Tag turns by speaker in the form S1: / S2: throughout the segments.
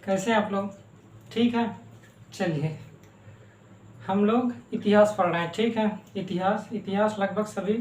S1: कैसे हैं आप लोग? ठीक है। चलिए हम लोग इतिहास पढ़ रहे हैं। ठीक है। इतिहास लगभग सभी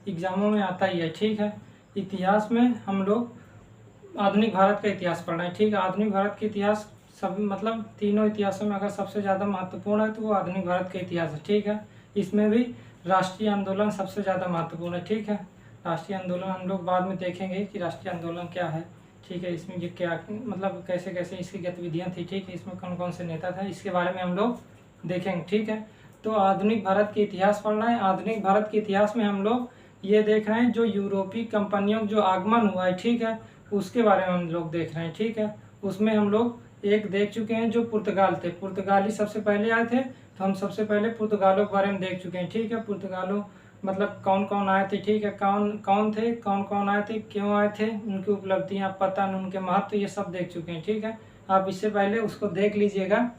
S1: एग्जामों में आता ही है। ठीक है। इतिहास में हम लोग आधुनिक भारत का इतिहास पढ़ रहे हैं। ठीक है। आधुनिक भारत का इतिहास सब मतलब तीनों इतिहासों में अगर सबसे ज़्यादा महत्वपूर्ण है तो वो आधुनिक भारत का इतिहास है। ठीक है। इसमें भी राष्ट्रीय आंदोलन सबसे ज़्यादा महत्वपूर्ण है। ठीक है। राष्ट्रीय आंदोलन हम लोग बाद में देखेंगे कि राष्ट्रीय आंदोलन क्या है। ठीक है। इसमें ये क्या मतलब कैसे कैसे इसकी गतिविधियाँ थी। ठीक है। इसमें कौन कौन से नेता था, इसके बारे में हम लोग देखेंगे। ठीक है। तो आधुनिक भारत के इतिहास पढ़ना है। आधुनिक भारत के इतिहास में हम लोग ये देख रहे हैं जो यूरोपीय कंपनियों का जो आगमन हुआ है। ठीक है। उसके बारे में हम लोग देख रहे हैं। ठीक है। उसमें हम लोग एक देख चुके हैं जो पुर्तगाल थे। पुर्तगाली सबसे पहले आए थे, तो हम सबसे पहले पुर्तगालों के बारे में देख चुके हैं। ठीक है। पुर्तगालों मतलब कौन कौन आए थे। ठीक है। कौन कौन थे, कौन कौन आए थे, क्यों आए थे, उनकी उपलब्धियां, पता, उनके महत्व, ये सब देख चुके हैं। ठीक है। आप इससे पहले उसको देख लीजिएगा,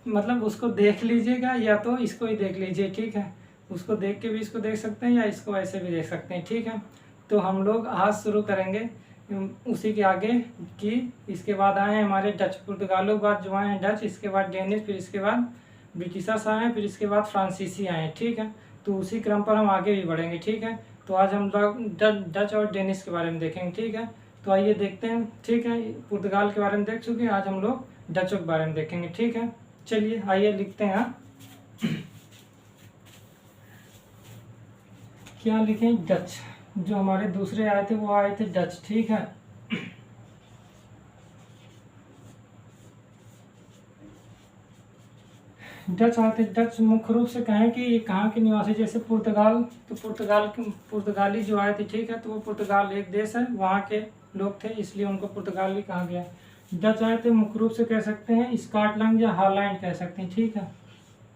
S1: मतलब उसको देख लीजिएगा या तो इसको ही देख लीजिए। ठीक है। उसको देख के भी इसको देख सकते हैं या इसको ऐसे भी देख सकते हैं। ठीक है। तो हम लोग आज शुरू करेंगे उसी के आगे कि इसके बाद आए हैं हमारे डच। पुर्तगालों के बाद जो आए हैं डच, इसके बाद डेनिश, फिर इसके बाद ब्रिटिशर्स आए हैं, फिर इसके बाद फ्रांसीसी आए हैं। ठीक है। तो उसी क्रम पर हम आगे भी बढ़ेंगे। ठीक है। तो आज हम लोग डच और डेनिश के बारे में देखेंगे। ठीक है। तो आइए देखते हैं। ठीक है। पुर्तगाल के बारे में देख चुके हैं, आज हम लोग डचों के बारे में देखेंगे। ठीक है। चलिए आइए लिखते हैं। क्या लिखें? डच। जो हमारे दूसरे आए थे वो आए थे डच। ठीक है। डच आए थे। डच मुख्य रूप से कहें कि ये कहाँ के निवासी, जैसे पुर्तगाल, तो पुर्तगाली जो आए थे। ठीक है। तो वो पुर्तगाल एक देश है, वहाँ के लोग थे, इसलिए उनको पुर्तगाली कहा गया। डच आए थे मुख्य रूप से कह सकते हैं स्कॉटलैंड या हॉलैंड कह सकते हैं। ठीक है।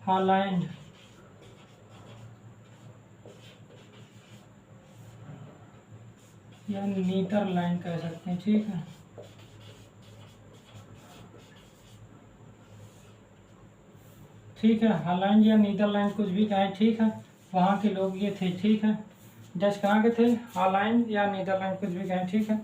S1: हॉलैंड या नीदरलैंड कह सकते हैं। ठीक है। ठीक है। हॉलैंड या नीदरलैंड कुछ भी कहें। ठीक है। वहाँ के लोग ये थे। ठीक है। डच कहाँ के थे? हॉलैंड या नीदरलैंड कुछ भी कहें। ठीक है।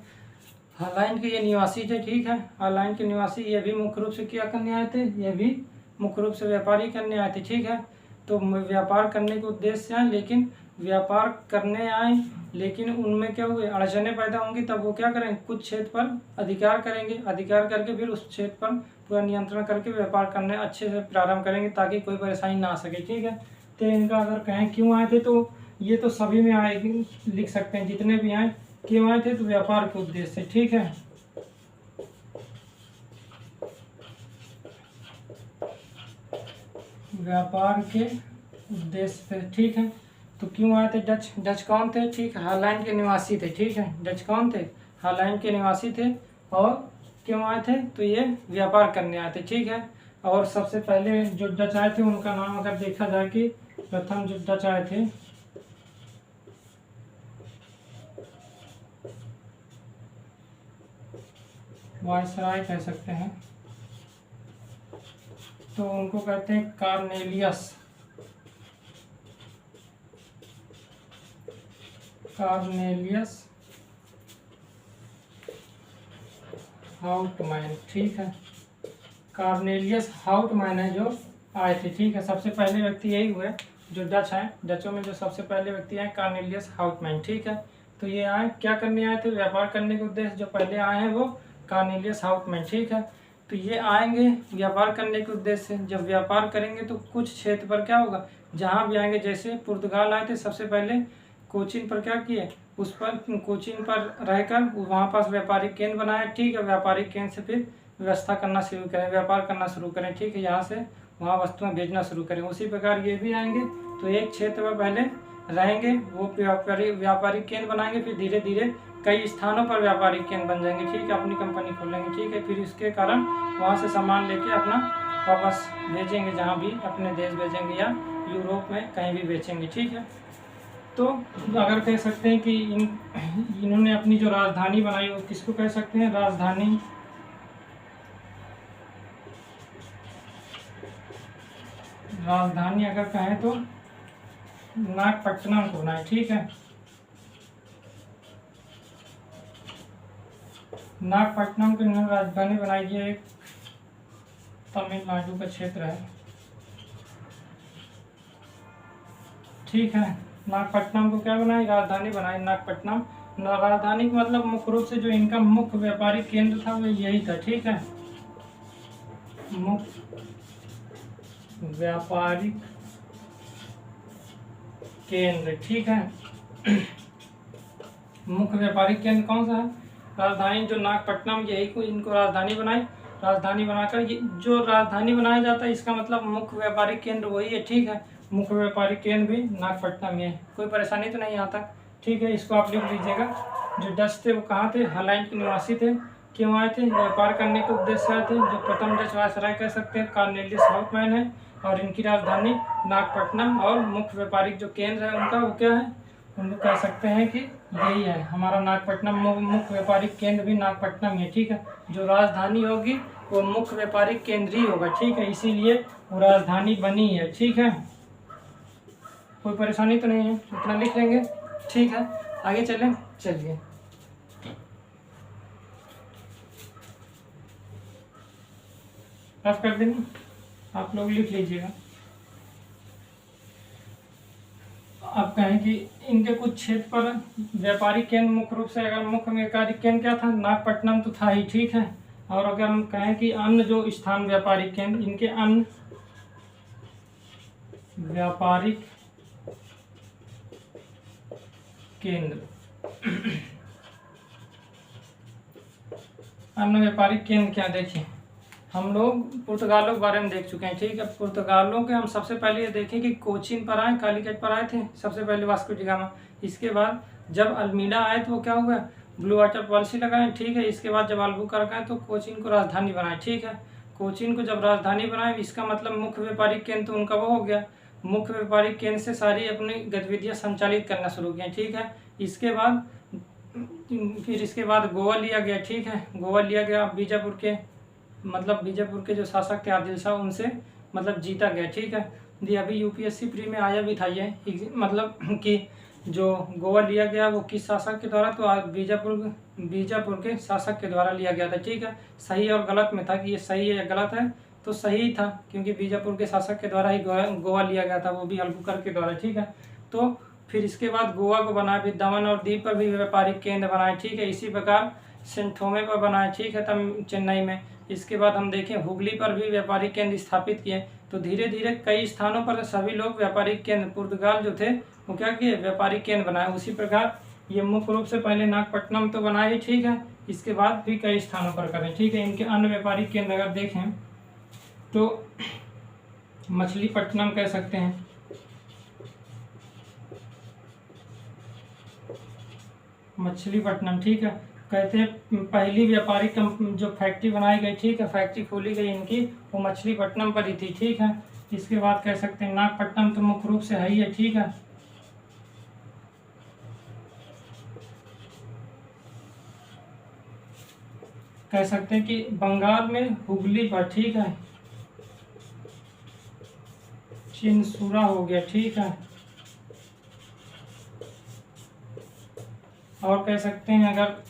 S1: हॉलैंड के ये निवासी थे। ठीक है। हॉलैंड के निवासी ये भी मुख्य रूप से क्या करने आए थे? ये भी मुख्य रूप से व्यापारी करने आए थे। ठीक है। तो व्यापार करने के उद्देश्य से आए, लेकिन व्यापार करने आए लेकिन उनमें क्या हुए, अड़चनें पैदा होंगी, तब वो क्या करेंगे, कुछ क्षेत्र पर अधिकार करेंगे। अधिकार करके फिर उस क्षेत्र पर पूरा नियंत्रण करके व्यापार करने अच्छे से प्रारंभ करेंगे ताकि कोई परेशानी ना आ सके। ठीक है। तो इनका अगर कहें क्यों आए थे, तो ये तो सभी में आएगी, लिख सकते हैं जितने भी आए। क्यों आए थे? तो व्यापार के उद्देश्य से। ठीक है। व्यापार के उद्देश्य से। ठीक है। तो क्यों आए थे डच? डच कौन थे? ठीक है। हॉलैंड के निवासी थे। ठीक है। डच कौन थे? हॉलैंड के निवासी थे। और क्यों आए थे? तो ये व्यापार करने आए थे। ठीक है। और सबसे पहले जो डच आए थे उनका नाम अगर देखा जाए कि प्रथम जो डच आए थे वायसराय कह सकते हैं, तो उनको कहते हैं कार्नेलियस। हाउटमैन। ठीक है। कार्नेलियस हाउटमैन है जो आए थे। ठीक है। सबसे पहले व्यक्ति यही हुए जो डच हैं। डचों में जो सबसे पहले व्यक्ति आए कार्नेलियस हाउटमैन। ठीक है। तो ये आए क्या करने आए थे? व्यापार करने के उद्देश्य जो पहले आए हैं वो कार्नेलियस हाउटमैन। ठीक है। तो ये आएंगे व्यापार करने के उद्देश्य से। जब व्यापार करेंगे तो कुछ क्षेत्र पर क्या होगा, जहाँ भी आएंगे, जैसे पुर्तगाल आए थे सबसे पहले कोचीन पर क्या किए, उस पर कोचीन पर रहकर वहाँ पास व्यापारिक केंद्र बनाए। ठीक है। व्यापारिक केंद्र से फिर व्यवस्था करना शुरू करें, व्यापार करना शुरू करें। ठीक है। यहाँ से वहाँ वस्तुएं भेजना शुरू करें। उसी प्रकार ये भी आएंगे तो एक क्षेत्र पर पहले रहेंगे, वो व्यापारिक केंद्र बनाएंगे, फिर धीरे धीरे कई स्थानों पर व्यापारिक केंद्र बन जाएंगे। ठीक है। अपनी कंपनी खोलेंगे। ठीक है। फिर इसके कारण वहाँ से सामान लेके अपना वापस भेजेंगे, जहाँ भी अपने देश भेजेंगे या यूरोप में कहीं भी बेचेंगे। ठीक है। तो अगर कह सकते हैं कि इन्होंने अपनी जो राजधानी बनाई वो किसको कह सकते हैं? राजधानी अगर कहें तो नागपट्टनम को बनाए। ठीक है। नागपट्टनम की इन्होंने राजधानी बनाई है एक तमिलनाडु का क्षेत्र है, ठीक है। नागपट्टनम को क्या बनाए, राजधानी बनाए नागपट्टनम। राजधानी का मतलब मुख्य रूप से जो इनका मुख्य व्यापारिक केंद्र था वो यही था, ठीक है, मुख्य व्यापारिक केंद्र, ठीक है। मुख्य व्यापारिक केंद्र कौन सा है, राजधानी, जो नागपट्टनम, यही को इनको राजधानी बनाई। राजधानी बनाकर ये जो राजधानी बनाया जाता है इसका मतलब मुख्य व्यापारिक केंद्र वही है, ठीक है। मुख्य व्यापारिक केंद्र भी नागपट्टनम में है। कोई परेशानी तो नहीं यहाँ तक, ठीक है। इसको आप लिख लीजिएगा। जो डच थे वो कहाँ थे, हॉलैंड के निवासी थे। क्यों आए थे, व्यापार करने के उद्देश्य से आए थे। जो प्रथम डच वायसराय कह सकते हैं कॉर्नेलियस हाउसमैन है, और इनकी राजधानी नागपट्टनम, और मुख्य व्यापारिक जो केंद्र है उनका वो क्या है, उनको कह सकते हैं कि यही है हमारा नागपट्टनम। मुख्य व्यापारिक केंद्र भी नागपट्टनम है, ठीक है। जो राजधानी होगी वो मुख्य व्यापारिक केंद्र ही होगा, ठीक है, इसीलिए वो राजधानी बनी है, ठीक है। कोई परेशानी तो नहीं है, इतना लिख लेंगे, ठीक है। आगे चलें, चलिए। रफ कर देंगे, आप लोग लिख लीजिएगा। आप कहें कि इनके कुछ क्षेत्र पर व्यापारिक केंद्र मुख्य रूप से, अगर मुख्य व्यापारिक केंद्र क्या था, नागपट्टनम तो था ही, ठीक है। और अगर हम कहें कि अन्य जो स्थान व्यापारिक केंद्र, इनके अन्य व्यापारिक केंद्र अन्य व्यापारिक केंद्र क्या, देखिए हम लोग पुर्तगालों के बारे में देख चुके हैं, ठीक है। पुर्तगालों के हम सबसे पहले ये देखें कि कोचीन पर आए, कालीकट पर आए थे सबसे पहले वास्को डी गामा। इसके बाद जब अल्मीडा आए तो वो क्या हुआ, ब्लू वाटर पॉलिसी लगाए, ठीक है। इसके बाद जब अल्बुकर्क आए तो कोचीन को राजधानी बनाए, ठीक है। कोचीन को जब राजधानी बनाए, इसका मतलब मुख्य व्यापारिक केंद्र तो उनका वो हो गया। मुख्य व्यापारिक केंद्र से सारी अपनी गतिविधियाँ संचालित करना शुरू किया, ठीक है। इसके बाद फिर इसके बाद गोवा लिया गया, ठीक है। गोवा लिया गया, बीजापुर के बीजापुर के जो शासक थे आदिल शाह, उनसे जीता गया, ठीक है। ये अभी यूपीएससी प्री में आया भी था ये, कि जो गोवा लिया गया वो किस शासक के द्वारा, तो बीजापुर के शासक के द्वारा लिया गया था, ठीक है। सही और गलत में था कि ये सही है या गलत है, तो सही था क्योंकि बीजापुर के शासक के द्वारा ही गोवा लिया गया था, वो भी अल्बुकर्क के द्वारा, ठीक है। तो फिर इसके बाद गोवा को बनाया, फिर दमन और दीव पर भी व्यापारिक केंद्र बनाए, ठीक है। इसी प्रकार सेंट थोमे पर बनाए, ठीक है, तब चेन्नई में। इसके बाद हम देखें हुगली पर भी व्यापारिक केंद्र स्थापित किए। तो धीरे धीरे कई स्थानों पर सभी लोग व्यापारिक केंद्र, पुर्तगाल जो थे वो क्या किए, व्यापारिक केंद्र बनाए। उसी प्रकार ये मुख्य रूप से पहले नागपट्टनम तो बनाए, ठीक है। इसके बाद भी कई स्थानों पर करें, ठीक है। इनके अन्य व्यापारिक केंद्र अगर देखें तो मछलीपट्टनम कह सकते हैं, मछलीपट्टनम, ठीक है। कहते हैं पहली व्यापारिक जो फैक्ट्री बनाई गई, ठीक है, फैक्ट्री खोली गई इनकी, वो मछलीपट्टनम पर ही थी, ठीक है। इसके बाद कह सकते हैं नागपट्टनम तो मुख्य रूप से है ही है, ठीक है। कह सकते हैं कि बंगाल में हुगली पर, ठीक है, चिनसुरा हो गया, ठीक है। और कह सकते हैं अगर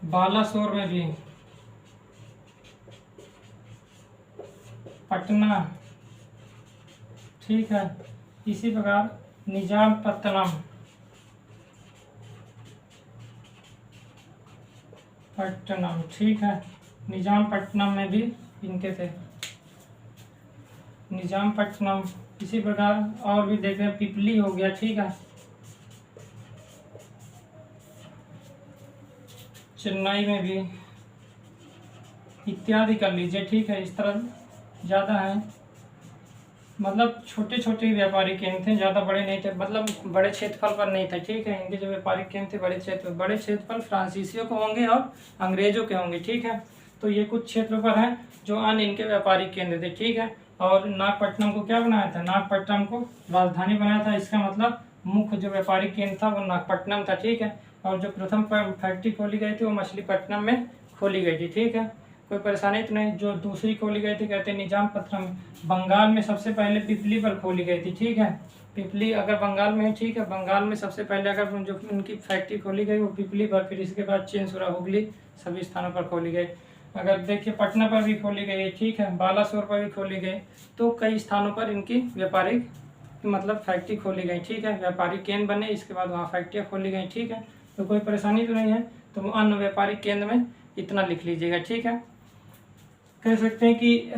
S1: बालासोर में भी पटना, ठीक है। इसी प्रकार निजामपट्टनम, ठीक है, निजामपट्टनम में भी इनके थे, निजामपट्टनम। इसी प्रकार और भी देख रहे हैं, पिपली हो गया, ठीक है, चेन्नई में भी, इत्यादि कर लीजिए, ठीक है। इस तरह ज़्यादा है, छोटे छोटे व्यापारिक केंद्र थे, ज़्यादा बड़े नहीं थे, बड़े क्षेत्रफल पर नहीं थे, ठीक है। इनके जो व्यापारिक केंद्र थे बड़े क्षेत्रफल फ्रांसीसियों को होंगे और अंग्रेजों के होंगे, ठीक है। तो ये कुछ क्षेत्रों पर हैं जो अन्य इनके व्यापारिक केंद्र थे, ठीक है। और नागपट्टनम को क्या बनाया था, नागपट्टनम को राजधानी बनाया था। इसका मतलब मुख्य जो व्यापारिक केंद्र था वो नागपट्टनम था, ठीक है। और जो प्रथम फैक्ट्री खोली गई थी वो मछलीपट्टनम में खोली गई थी, ठीक है। कोई परेशानी तो नहीं। जो दूसरी खोली गई थी कहते हैं निजामपट्टनम, बंगाल में सबसे पहले पिपली पर खोली गई थी, ठीक है। पिपली अगर बंगाल में है, ठीक है, बंगाल में सबसे पहले अगर जो उनकी फैक्ट्री खोली गई वो पिपली पर, फिर इसके बाद चिनसुरा, हुगली, सभी स्थानों पर खोली गई। अगर देखिए पटना पर भी खोली गई है, ठीक है, बालासोर पर भी खोली गई, तो कई स्थानों पर इनकी व्यापारिक मतलब फैक्ट्री खोली गई, ठीक है, व्यापारिक केंद्र बने, इसके बाद वहाँ फैक्ट्रियाँ खोली गई, ठीक है। तो कोई परेशानी तो नहीं है, तो अन्य व्यापारिक केंद्र में इतना लिख लीजिएगा, ठीक है। कह सकते हैं कि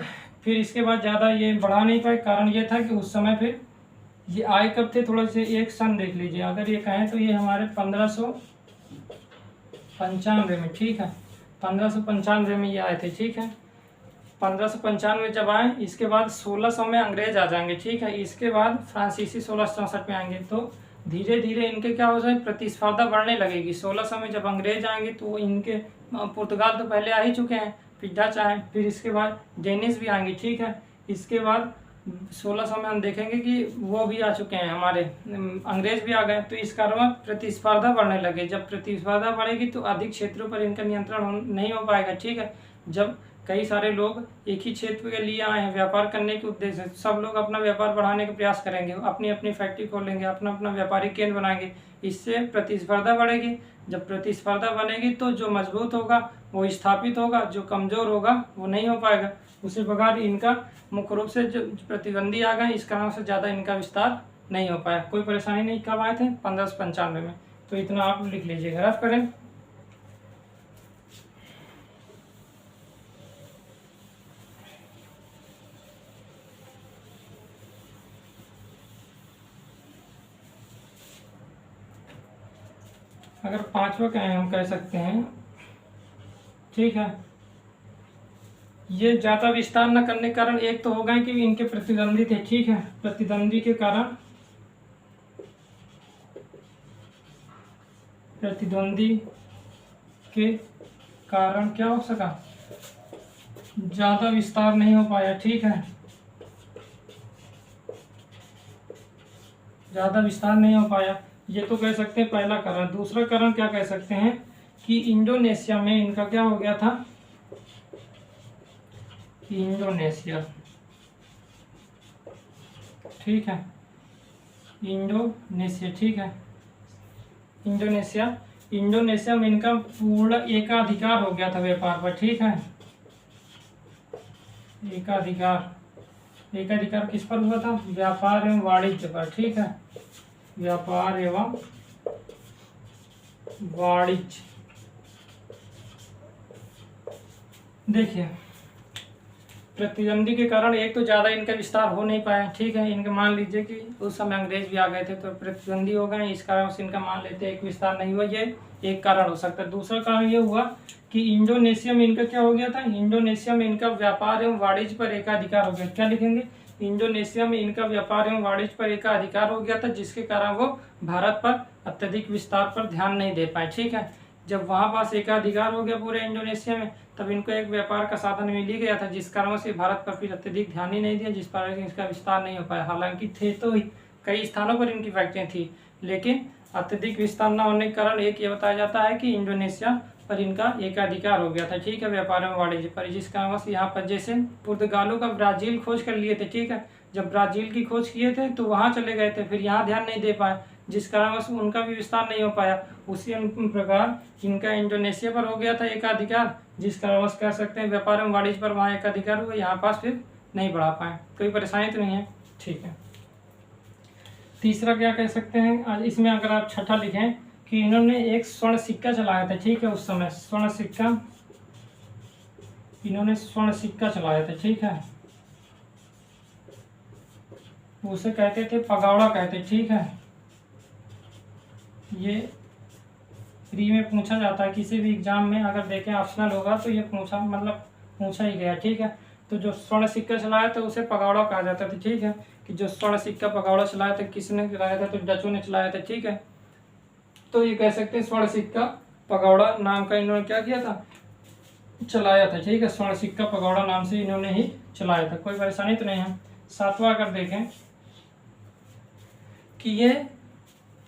S1: फिर इसके बाद ज़्यादा ये बढ़ा नहीं पाए, कारण ये था कि उस समय फिर ये आए कब थे, थोड़ा से एक सन देख लीजिए, अगर ये कहें तो ये हमारे 1595 में, ठीक है, 1595 में ये आए थे, ठीक है। 1595 जब आए, इसके बाद 1600 में अंग्रेज आ जाएंगे, ठीक है, इसके बाद फ्रांसीसी 1664 में आएंगे, तो धीरे धीरे इनके क्या हो जाए, प्रतिस्पर्धा बढ़ने लगेगी। 1600 में जब अंग्रेज आएंगे तो इनके पुर्तगाल तो पहले आ ही चुके हैं, फिर डच आए, फिर इसके बाद डेनिस भी आएंगे, ठीक है। इसके बाद 1600 में हम देखेंगे कि वो भी आ चुके हैं, हमारे अंग्रेज भी आ गए, तो इस कारण प्रतिस्पर्धा बढ़ने लगे। जब प्रतिस्पर्धा बढ़ेगी तो अधिक क्षेत्रों पर इनका नियंत्रण नहीं हो पाएगा, ठीक है। जब कई सारे लोग एक ही क्षेत्र के लिए आए हैं व्यापार करने के उद्देश्य से, सब लोग अपना व्यापार बढ़ाने का प्रयास करेंगे, अपनी अपनी फैक्ट्री खोलेंगे, अपना अपना व्यापारिक केंद्र बनाएंगे, इससे प्रतिस्पर्धा बढ़ेगी। जब प्रतिस्पर्धा बनेगी तो जो मजबूत होगा वो स्थापित होगा, जो कमजोर होगा वो नहीं हो पाएगा। उसी प्रकार इनका मुख्य रूप से जो प्रतिद्वंदी आ गए, इस कारण से ज़्यादा इनका विस्तार नहीं हो पाया। कोई परेशानी नहीं, कब आए थे, 1595 में, तो इतना आप लिख लीजिएगा, रफ करें। अगर पांचवा कहें हम कह सकते हैं, ठीक है, ये ज़्यादा विस्तार न करने के कारण एक तो हो गए कि इनके प्रतिद्वंदी थे, ठीक है, प्रतिद्वंदी के कारण, प्रतिद्वंदी के कारण क्या हो सका, ज़्यादा विस्तार नहीं हो पाया, ठीक है, ज़्यादा विस्तार नहीं हो पाया, ये तो कह सकते हैं पहला कारण। दूसरा कारण क्या कह सकते हैं कि इंडोनेशिया में इनका क्या हो गया था, इंडोनेशिया, ठीक है, इंडोनेशिया, ठीक है, इंडोनेशिया में इनका पूर्ण एकाधिकार हो गया था व्यापार पर, ठीक है, एकाधिकार किस पर हुआ था, व्यापार एवं वाणिज्य पर, ठीक है, व्यापार एवं वाणिज्य। देखिए प्रतिद्वंदी के कारण एक तो ज़्यादा इनका विस्तार हो नहीं पाया, ठीक है, इनका मान लीजिए कि उस समय अंग्रेज भी आ गए थे तो प्रतिद्वंदी हो गए, इस कारण से इनका मान लेते हैं एक विस्तार नहीं हुआ, ये एक कारण हो सकता है। दूसरा कारण ये हुआ कि इंडोनेशिया में इनका क्या हो गया था, इंडोनेशिया में इनका व्यापार एवं वाणिज्य पर एकाधिकार हो गया। क्या लिखेंगे, इंडोनेशिया में इनका व्यापार एवं वाणिज्य पर एकाधिकार हो गया था, जिसके कारण वो भारत पर अत्यधिक विस्तार पर ध्यान नहीं दे पाए, ठीक है। जब वहाँ पास एकाधिकार हो गया पूरे इंडोनेशिया में, तब इनको एक व्यापार का साधन मिल ही गया था, जिस कारण से भारत पर फिर अत्यधिक ध्यान ही नहीं दिया, जिस कारण इसका विस्तार नहीं हो पाया। हालांकि थे तो कई स्थानों पर इनकी फैक्ट्रियाँ थी, लेकिन अत्यधिक विस्तार न होने के कारण एक ये बताया जाता है कि इंडोनेशिया पर इनका एकाधिकार हो गया था, ठीक है, व्यापार एवं वाणिज्य पर, जिस कारण से यहाँ पर जैसे पुर्तगालों का ब्राजील खोज कर लिए थे, ठीक है, जब ब्राजील की खोज किए थे तो वहाँ चले गए थे, फिर यहाँ ध्यान नहीं दे पाए, जिस कारण उनका भी विस्तार नहीं हो पाया। उसी प्रकार इनका इंडोनेशिया पर हो गया था एकाधिकार, जिस कारण कह सकते हैं व्यापार एवं वाणिज्य पर वहाँ एकाधिकार हुआ, यहाँ पास फिर नहीं बढ़ा पाए। कोई परेशानी तो नहीं है, ठीक है। तीसरा क्या कह सकते हैं, आज इसमें अगर आप छठा लिखें कि इन्होंने एक स्वर्ण सिक्का चलाया था, ठीक है, उस समय स्वर्ण सिक्का, इन्होंने स्वर्ण सिक्का चलाया था, ठीक है, उसे कहते थे पगौड़ा कहते, ठीक है। ये प्री में पूछा जाता है, किसी भी एग्जाम में अगर देखें ऑप्शनल होगा तो ये पूछा ही गया, ठीक है। तो जो स्वर्ण सिक्का चलाया था उसे पगौड़ा कहा जाता था, ठीक है, कि जो स्वर्ण सिक्का पगौड़ा चलाया था, किसने चलाया था, तो डचों ने चलाया था, ठीक है। तो ये कह सकते हैं स्वर्ण सिक्का पगौड़ा नाम का इन्होंने क्या किया था, चलाया था, ठीक है, स्वर्ण सिक्का पगौड़ा नाम से इन्होंने ही चलाया था। कोई परेशानी तो नहीं है। सातवां अगर देखें कि ये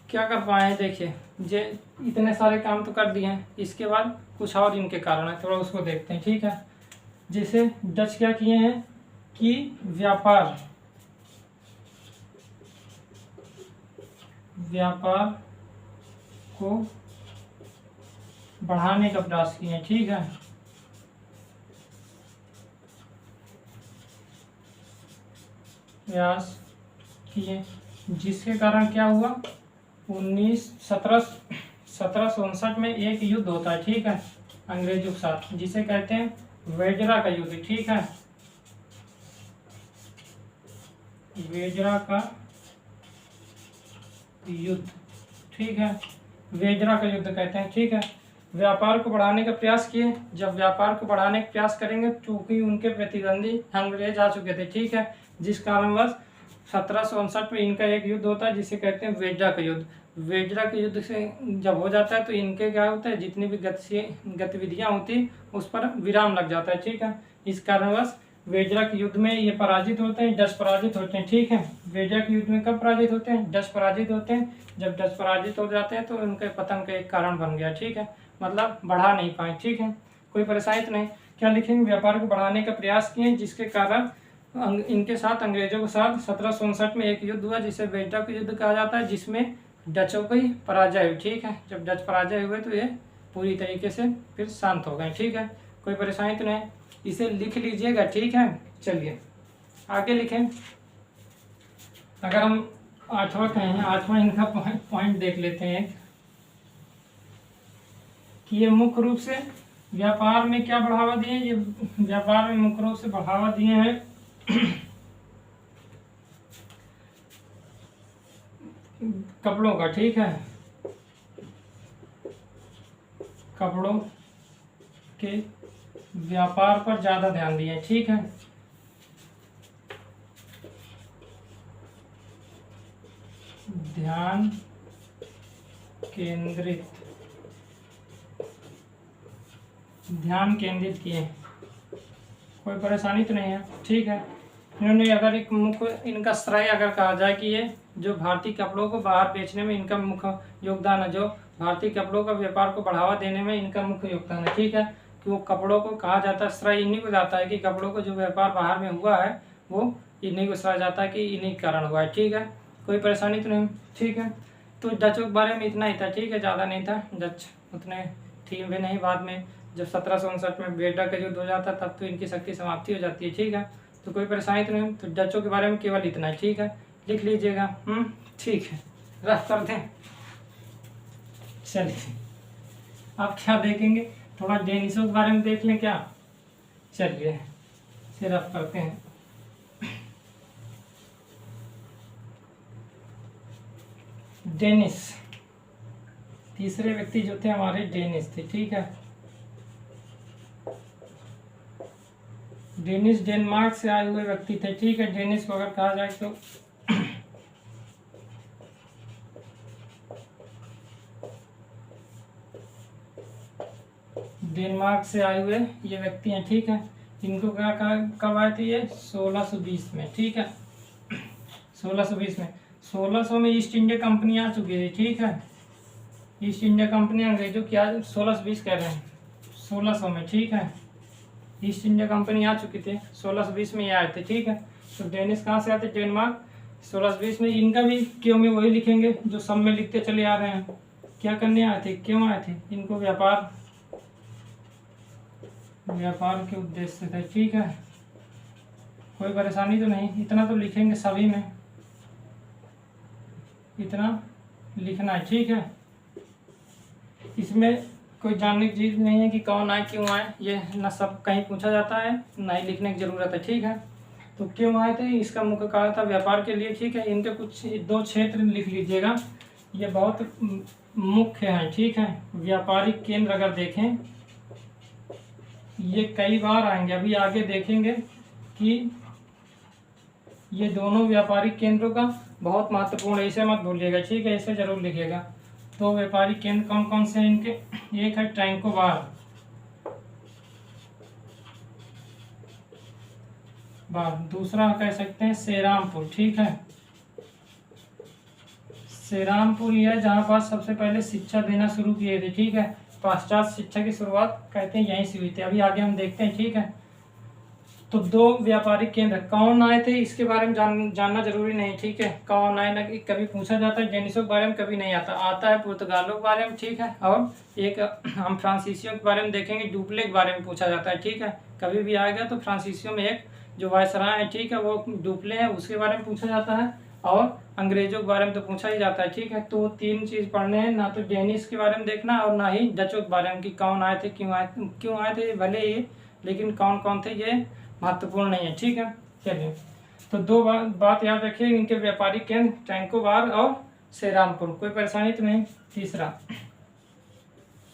S1: क्या कर पाए हैं, देखिए जे इतने सारे काम तो कर दिए हैं, इसके बाद कुछ और इनके कारण है, थोड़ा उसको देखते हैं, ठीक है। जैसे डच क्या किए हैं कि व्यापार को बढ़ाने का प्रयास किए हैं, ठीक है, प्रयास किए, जिसके कारण क्या हुआ, 1759 में एक युद्ध होता है, ठीक है, अंग्रेजों के साथ, जिसे कहते हैं वेजरा का युद्ध, ठीक है, वेजरा का युद्ध, ठीक है, वेजरा का युद्ध कहते हैं, ठीक है। व्यापार को बढ़ाने का प्रयास किए, जब व्यापार को बढ़ाने का प्रयास करेंगे क्योंकि उनके प्रतिद्वंदी अंग्रेज आ चुके थे, ठीक है, जिस कारणवश 1759 में इनका एक युद्ध होता है जिसे कहते हैं वेजरा का युद्ध। वेजरा के युद्ध से जब हो जाता है तो इनके क्या होता है, जितनी भी गतिविधियां होती उस पर विराम लग जाता है, ठीक है। इस कारणवश वेजरा के युद्ध में ये पराजित होते हैं, डच पराजित होते हैं, ठीक है। वेजरा के युद्ध में कब पराजित होते हैं, डच पराजित होते हैं। जब डच पराजित हो जाते हैं तो उनके पतन का एक कारण बन गया, ठीक है, मतलब बढ़ा नहीं पाए, ठीक है, कोई परेशानी तो नहीं। क्या लिखेंगे, व्यापार को बढ़ाने का प्रयास किए जिसके कारण इनके साथ अंग्रेजों के साथ 1759 में एक युद्ध हुआ जिसे वेजरा का युद्ध कहा जाता है, जिसमें डचों की पराजय हुई, ठीक है। जब डच पराजय हुए तो ये पूरी तरीके से फिर शांत हो गए, ठीक है, कोई परेशानी तो नहीं, इसे लिख लीजिएगा, ठीक है। चलिए आगे लिखें, अगर हम 8वां कहें, 8वां इनका पॉइंट देख लेते हैं कि ये मुख्य रूप से व्यापार में क्या बढ़ावा दिए, ये व्यापार में मुख्य रूप से बढ़ावा दिए हैं कपड़ों का, ठीक है, कपड़ों के व्यापार पर ज्यादा ध्यान दिए, ठीक है, ध्यान केंद्रित किए, कोई परेशानी तो नहीं है, ठीक है। इन्होंने अगर एक मुख्य इनका श्रेय अगर कहा जाए कि ये जो भारतीय कपड़ों को बाहर बेचने में इनका मुख्य योगदान है, जो भारतीय कपड़ों का व्यापार को बढ़ावा देने में इनका मुख्य योगदान है, ठीक है, कि वो कपड़ों को कहा जाता है, श्रेय इन्हीं को जाता है कि कपड़ों को जो व्यापार बाहर में हुआ है वो इन्हीं को श्रेय जाता है कि इन्हीं के कारण हुआ है, ठीक है, कोई परेशानी तो नहीं, ठीक है। तो डचों के बारे में इतना ही था, ठीक है, ज़्यादा नहीं था, डच उतने ठीक भी नहीं, बाद में जब 1759 में वेजरा का युद्ध हो जाता तब तो इनकी शक्ति समाप्ति हो जाती है, ठीक है, तो कोई परेशानी तो नहीं। तो डचों के बारे में केवल इतना है, ठीक है, लिख लीजिएगा, ठीक है, रफ कर दें। चलिए अब क्या देखेंगे, थोड़ा डेनिसों के बारे में देख लें क्या, चलिए इसे रफ करते हैं। डेनिस, तीसरे व्यक्ति जो थे हमारे डेनिस थे, ठीक है, डेनिस डेनमार्क से आए हुए व्यक्ति थे, ठीक है। डेनिस को अगर कहा जाए तो डेनमार्क से आए हुए ये व्यक्ति हैं, ठीक है। इनको क्या कब आए थे ये 1620 में, ठीक है, 1620 में। 1600 में ईस्ट इंडिया कंपनी आ चुकी थी, ठीक है, ईस्ट इंडिया कंपनी अंग्रेजों की आज 1620 कह रहे हैं, 1600 में, ठीक है, ईस्ट इंडिया कंपनी आ चुकी थी, 1620 में ये आए थे, ठीक है। तो डेनिस कहाँ से आते, डेनमार्क, 1620 में। इनका भी क्यों में वही लिखेंगे जो सब में लिखते चले आ रहे हैं, क्या करने आए थे, क्यों आए थे, इनको व्यापार के उद्देश्य से थे, ठीक है, कोई परेशानी तो नहीं, इतना तो लिखेंगे सभी में, इतना लिखना है, ठीक है। इसमें कोई जानने की चीज़ नहीं है कि कौन आए क्यों आए, ये न सब कहीं पूछा जाता है ना ही लिखने की ज़रूरत है, ठीक है। तो क्यों आए थे, इसका मुख्य कारण था व्यापार के लिए, ठीक है। इनके कुछ 2 क्षेत्र लिख लीजिएगा, ये बहुत मुख्य हैं, ठीक है। व्यापारिक केंद्र अगर देखें ये कई बार आएंगे, अभी आगे देखेंगे कि ये दोनों व्यापारिक केंद्रों का बहुत महत्वपूर्ण है, इसे मत भूलिएगा, ठीक है, इसे जरूर लिखिएगा। तो व्यापारिक केंद्र कौन कौन से हैं इनके, एक है ट्रैंकोबार, दूसरा कह सकते हैं सेरामपुर, ठीक है, सेरामपुर यह जहाँ पास सबसे पहले शिक्षा देना शुरू किए थे, ठीक है। पाश्चात्य शिक्षा की शुरुआत कहते हैं यहीं से हुई थी, अभी आगे हम देखते हैं, ठीक है। तो 2 व्यापारिक केंद्र कौन आए थे इसके बारे में जानना जरूरी नहीं, ठीक है, कौन आए ना कभी पूछा जाता है, डेनिसों के बारे में कभी नहीं आता है पुर्तगालों के बारे में, ठीक है। और एक हम फ्रांसीसियों के बारे में देखेंगे, डुप्ले के बारे में पूछा जाता है, ठीक है, कभी भी आएगा तो फ्रांसीसियों में एक जो वायसराय है, ठीक है, वो डुप्ले हैं, उसके बारे में पूछा जाता है, और अंग्रेजों के बारे में तो पूछा ही जाता है, ठीक है। तो 3 चीज़ पढ़ने हैं, ना तो डेनिस के बारे में देखना और ना ही डचों के बारे में कि कौन आए थे, क्यों आए थे, भले ही, लेकिन कौन कौन थे ये महत्वपूर्ण नहीं है, ठीक है। चलिए, तो 2 बात याद रखिए, इनके व्यापारिक केंद्र ट्रैंकोबार और श्रीरामपुर, कोई परेशानी तो नहीं। तीसरा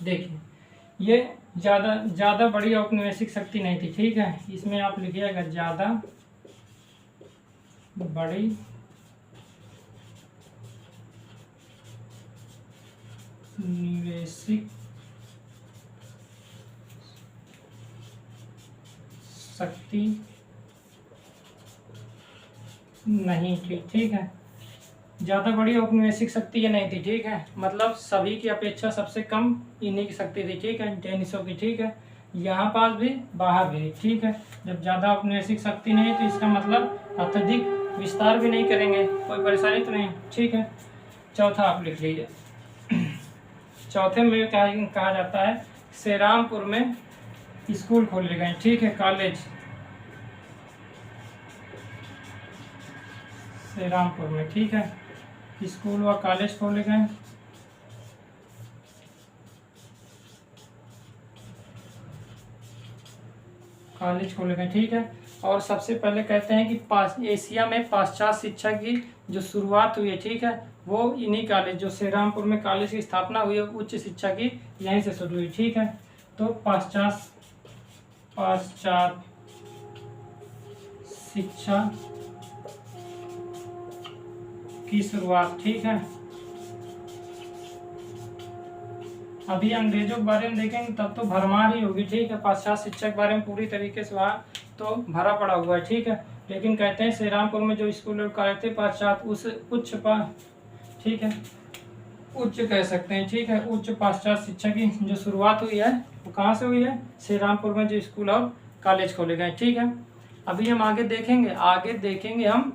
S1: देखिए, ये ज़्यादा बड़ी औपनिवेशिक शक्ति नहीं थी, ठीक है, इसमें आप लिखिएगा ज़्यादा बड़ी निवेशिक शक्ति नहीं थी, ठीक है। ज़्यादा बड़ी औपनिवेशिक शक्ति ये नहीं थी, ठीक है, मतलब सभी की अपेक्षा सबसे कम इन्हीं की शक्ति थी, ठीक है, डेनिसों की, ठीक है, यहाँ पास भी बाहर भी, ठीक है। जब ज़्यादा औपनिवेशिक शक्ति नहीं तो इसका मतलब अत्यधिक विस्तार भी नहीं करेंगे, कोई परेशानी तो नहीं, ठीक है। चौथा आप लिख लीजिए। चौथे में क्या कहा जाता है, श्रीरामपुर में स्कूल खोले गए, ठीक है, कॉलेज श्रीरामपुर में, ठीक है, स्कूल व कॉलेज खोले गए। कॉलेज खोले गए, ठीक है। और सबसे पहले कहते हैं कि एशिया में पाश्चात्य शिक्षा की जो शुरुआत हुई है, ठीक है, वो इन्हीं कॉलेज, जो श्रीरामपुर में कॉलेज की स्थापना हुई है, उच्च शिक्षा की यहीं से शुरू हुई, ठीक है। तो पाश्चात्य शिक्षा की शुरुआत, ठीक है। अभी अंग्रेजों के बारे में देखेंगे तब तो भरमार ही होगी, ठीक है, पाश्चात्य शिक्षा के बारे में पूरी तरीके से वहाँ तो भरा पड़ा हुआ है, ठीक है। लेकिन कहते हैं श्रीरामपुर में जो स्कूल और कॉलेज थे पाश्चात्य उस ठीक है, उच्च कह सकते हैं, ठीक है, उच्च पाश्चात्य शिक्षा की जो शुरुआत हुई है वो कहाँ से हुई है, श्रीरामपुर में जो स्कूल और कॉलेज खोले गए, ठीक है। अभी हम आगे देखेंगे हम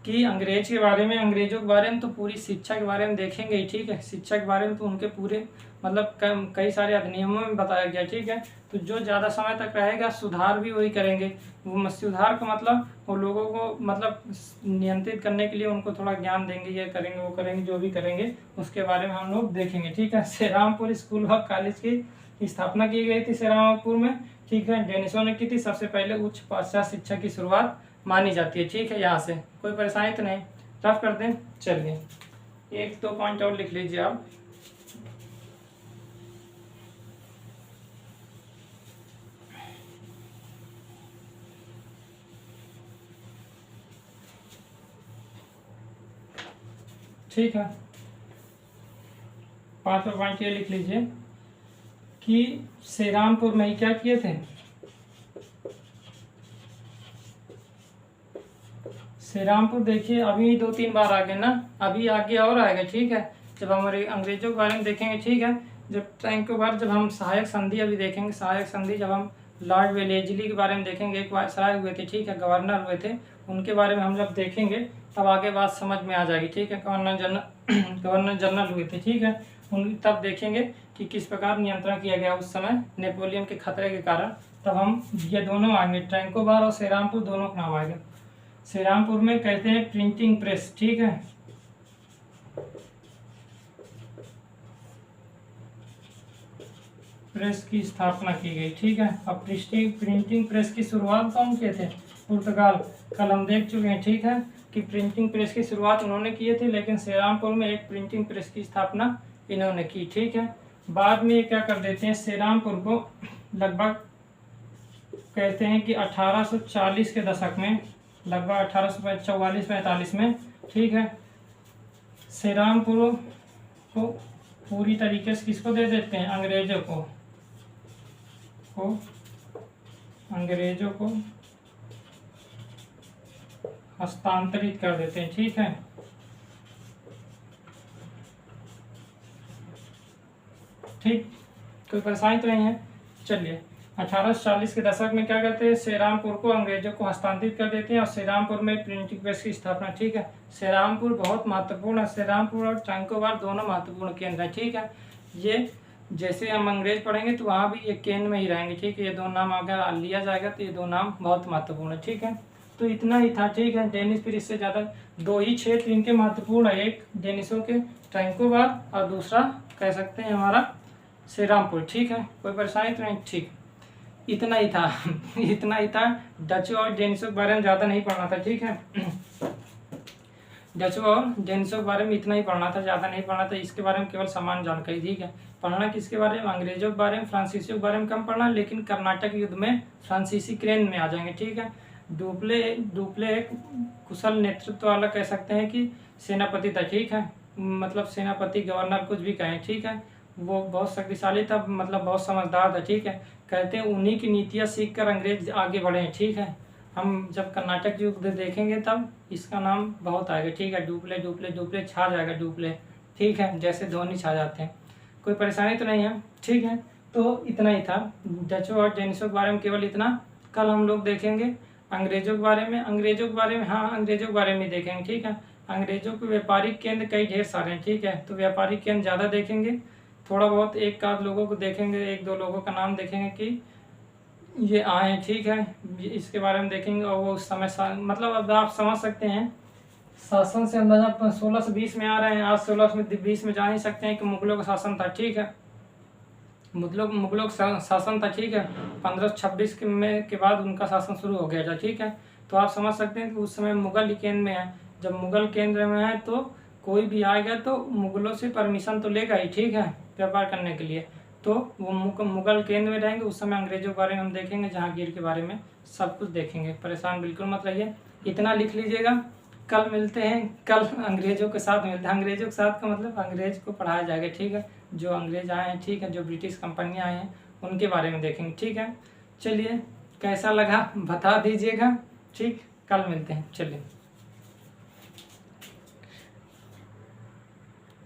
S1: कि अंग्रेज के बारे में, अंग्रेजों के बारे में तो पूरी शिक्षा के बारे में देखेंगे, ठीक है। शिक्षा के बारे में तो उनके पूरे मतलब कई सारे अधिनियमों में बताया गया, ठीक है। तो जो ज़्यादा समय तक रहेगा सुधार भी वही करेंगे, वो सुधार का मतलब वो लोगों को मतलब नियंत्रित करने के लिए उनको थोड़ा ज्ञान देंगे, ये करेंगे वो करेंगे, जो भी करेंगे उसके बारे में हम लोग देखेंगे, ठीक है। श्रीरामपुर स्कूल व कॉलेज की स्थापना की गई थी श्रीरामपुर में, ठीक है, डेनिसों ने की थी। सबसे पहले उच्च पाश्चात्य शिक्षा की शुरुआत मानी जाती है, ठीक है। यहाँ से कोई परेशानी तो नहीं, रफ कर दें। चलिए 1-2 पॉइंट और लिख लीजिए आप। ठीक है, 5वां पॉइंट ये लिख लीजिए कि श्रीरामपुर में ही क्या किए थे, श्रीरामपुर देखिए अभी 2-3 बार आ गए ना, अभी आगे और आएगा, ठीक है। जब हमारे अंग्रेजों के बारे में देखेंगे, ठीक है, जब ट्रैंकोबार, जब हम सहायक संधि अभी देखेंगे, सहायक संधि जब हम लॉर्ड वेलेजली के बारे में देखेंगे, एक वायसराय हुए थे, ठीक है, गवर्नर हुए थे, उनके बारे में हम जब देखेंगे तब आगे बात समझ में आ जाएगी, ठीक है। गवर्नर जनरल हुए थे, ठीक है, उन तब देखेंगे कि किस प्रकार नियंत्रण किया गया उस समय नेपोलियन के खतरे के कारण। तब हम ये दोनों आएंगे, ट्रैंकोबार और श्रीरामपुर दोनों का नाम आएगा। श्रीरामपुर में कहते हैं प्रिंटिंग प्रेस, ठीक है, प्रेस की स्थापना की गई, ठीक है। अब प्रिंटिंग प्रेस की शुरुआत कौन किए थे, पुर्तगाल। कल हम देख चुके हैं, ठीक है, कि प्रिंटिंग प्रेस की शुरुआत उन्होंने किए थे, लेकिन श्रीरामपुर में एक प्रिंटिंग प्रेस की स्थापना इन्होंने की, ठीक है। बाद में ये क्या कर देते हैं, श्रीरामपुर को लगभग कहते हैं कि 1840 के दशक में, लगभग 1844-45 में, ठीक है, श्रीरामपुर को पूरी तरीके से किसको दे देते हैं, अंग्रेजों को हस्तांतरित कर देते हैं, ठीक है। ठीक, कोई परेशानी तो नहीं है। चलिए 1840 के दशक में क्या करते हैं, श्रीरामपुर को अंग्रेजों को हस्तांतरित कर देते हैं और श्रीरामपुर में प्रिंटिंग प्रेस की स्थापना, ठीक है। श्रीरामपुर बहुत महत्वपूर्ण है, श्रीरामपुर और ट्रैंकोबार दोनों महत्वपूर्ण केंद्र हैं, ठीक है। ये जैसे हम अंग्रेज पढ़ेंगे तो वहाँ भी ये केन में ही रहेंगे, ठीक है। ये दो नाम अगर लिया जाएगा तो ये दो नाम बहुत महत्वपूर्ण है, ठीक है। तो इतना ही था, ठीक है। डेनिस फिर इससे ज़्यादा 2 ही क्षेत्र इनके महत्वपूर्ण है, एक डेनिसों के ट्रैंकोबार और दूसरा कह सकते हैं हमारा श्रीरामपुर, ठीक है। कोई परेशानी तो नहीं, ठीक, इतना ही था इतना ही था। डचों और डेनिसों के बारे में ज़्यादा नहीं पढ़ना था, ठीक है। डचों और डेनिसों के बारे में इतना ही पढ़ना था, ज़्यादा नहीं पढ़ना था। इसके बारे में केवल सामान्य जानकारी, ठीक है। पढ़ना किसके बारे में, अंग्रेजों के बारे में, फ्रांसीसियों के बारे में कम पढ़ना, लेकिन कर्नाटक युद्ध में फ्रांसीसी क्रेन में आ जाएंगे, ठीक है। डुप्ले एक कुशल नेतृत्व वाला कह सकते हैं कि सेनापति था, ठीक है। मतलब सेनापति, गवर्नर, कुछ भी कहें, ठीक है। वो बहुत शक्तिशाली था, मतलब बहुत समझदार था, ठीक है। कहते हैं उन्हीं की नीतियाँ सीख कर अंग्रेज आगे बढ़े हैं, ठीक है। हम जब कर्नाटक युद्ध देखेंगे तब इसका नाम बहुत आएगा, ठीक है। डुप्ले डुप्ले डुप्ले छा जाएगा, डुप्ले, ठीक है, जैसे धोनी छा जाते हैं। कोई परेशानी तो नहीं है, ठीक है। तो इतना ही था डचों और डेनिसों के बारे में, केवल इतना। कल हम लोग देखेंगे अंग्रेजों के बारे में, हाँ अंग्रेजों के बारे में देखेंगे, ठीक है। अंग्रेजों के व्यापारिक केंद्र कई ढेर सारे हैं, ठीक है। तो व्यापारिक केंद्र ज़्यादा देखेंगे, थोड़ा बहुत एक आध लोगों को देखेंगे, एक दो लोगों का नाम देखेंगे कि ये आए हैं, ठीक है। इसके बारे में देखेंगे और वो उस समय मतलब अब आप समझ सकते हैं शासन से अंदाजा 1620 में आ रहे हैं, आज 1620 में जा नहीं सकते हैं कि मुगलों का शासन था, ठीक है। मुगलों का शासन था, ठीक है। 1526 के बाद उनका शासन शुरू हो गया था, ठीक है। तो आप समझ सकते हैं कि उस समय मुगल ही केंद्र में है। जब मुगल केंद्र में है तो कोई भी आएगा तो मुगलों से परमिशन तो लेगा ही, ठीक है, व्यापार करने के लिए। तो वो मुगल केंद्र में रहेंगे। उस समय अंग्रेजों के बारे में हम देखेंगे, जहांगीर के बारे में सब कुछ देखेंगे। परेशान बिल्कुल मत रहिए, इतना लिख लीजिएगा। कल मिलते हैं, कल अंग्रेजों के साथ मिलते हैं। अंग्रेजों के साथ का मतलब अंग्रेज को पढ़ाया जाएगा, ठीक है। जो अंग्रेज आए हैं, ठीक है, जो ब्रिटिश कंपनियां आए हैं उनके बारे में देखेंगे, ठीक है। चलिए कैसा लगा बता दीजिएगा, ठीक। कल मिलते हैं, चलिए।